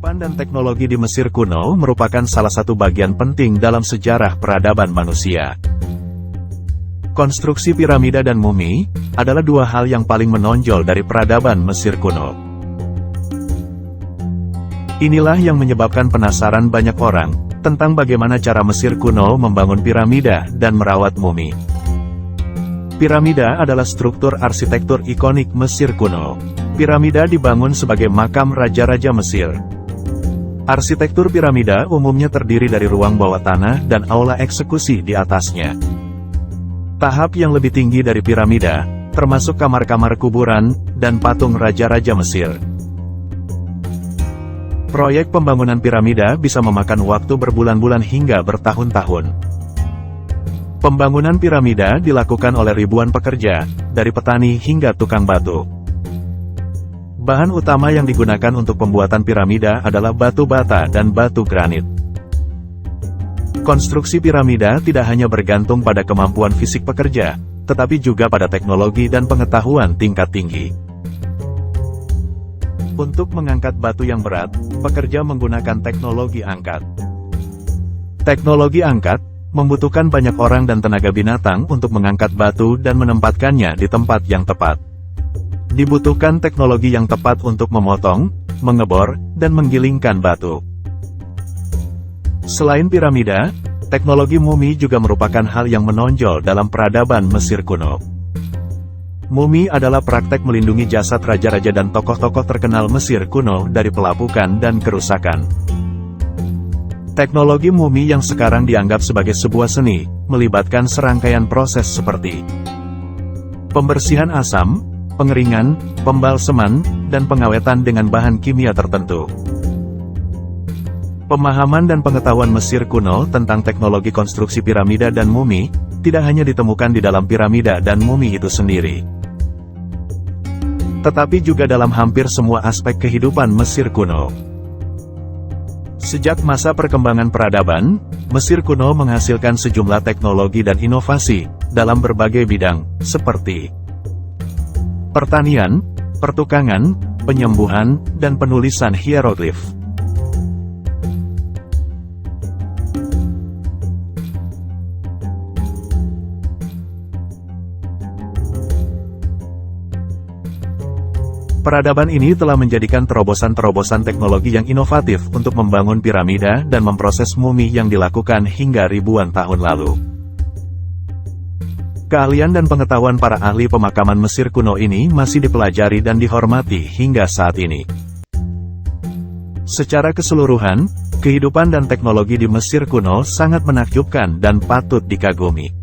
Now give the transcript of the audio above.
Kehidupan dan teknologi di Mesir kuno merupakan salah satu bagian penting dalam sejarah peradaban manusia. Konstruksi piramida dan mumi adalah dua hal yang paling menonjol dari peradaban Mesir kuno. Inilah yang menyebabkan penasaran banyak orang tentang bagaimana cara Mesir kuno membangun piramida dan merawat mumi. Piramida adalah struktur arsitektur ikonik Mesir kuno. Piramida dibangun sebagai makam raja-raja Mesir. Arsitektur piramida umumnya terdiri dari ruang bawah tanah dan aula eksekusi di atasnya. Tahap yang lebih tinggi dari piramida, termasuk kamar-kamar kuburan, dan patung raja-raja Mesir. Proyek pembangunan piramida bisa memakan waktu berbulan-bulan hingga bertahun-tahun. Pembangunan piramida dilakukan oleh ribuan pekerja, dari petani hingga tukang batu. Bahan utama yang digunakan untuk pembuatan piramida adalah batu bata dan batu granit. Konstruksi piramida tidak hanya bergantung pada kemampuan fisik pekerja, tetapi juga pada teknologi dan pengetahuan tingkat tinggi. Untuk mengangkat batu yang berat, pekerja menggunakan teknologi angkat. Teknologi angkat membutuhkan banyak orang dan tenaga binatang untuk mengangkat batu dan menempatkannya di tempat yang tepat. Dibutuhkan teknologi yang tepat untuk memotong, mengebor, dan menggilingkan batu. Selain piramida, teknologi mumi juga merupakan hal yang menonjol dalam peradaban Mesir kuno. Mumi adalah praktek melindungi jasad raja-raja dan tokoh-tokoh terkenal Mesir kuno dari pelapukan dan kerusakan. Teknologi mumi yang sekarang dianggap sebagai sebuah seni, melibatkan serangkaian proses seperti pembersihan asam, pengeringan, pembalseman, dan pengawetan dengan bahan kimia tertentu. Pemahaman dan pengetahuan Mesir kuno tentang teknologi konstruksi piramida dan mumi, tidak hanya ditemukan di dalam piramida dan mumi itu sendiri, tetapi juga dalam hampir semua aspek kehidupan Mesir kuno. Sejak masa perkembangan peradaban, Mesir kuno menghasilkan sejumlah teknologi dan inovasi dalam berbagai bidang, seperti pertanian, pertukangan, penyembuhan, dan penulisan hieroglif. Peradaban ini telah menjadikan terobosan-terobosan teknologi yang inovatif untuk membangun piramida dan memproses mumi yang dilakukan hingga ribuan tahun lalu. Keahlian dan pengetahuan para ahli pemakaman Mesir kuno ini masih dipelajari dan dihormati hingga saat ini. Secara keseluruhan, kehidupan dan teknologi di Mesir kuno sangat menakjubkan dan patut dikagumi.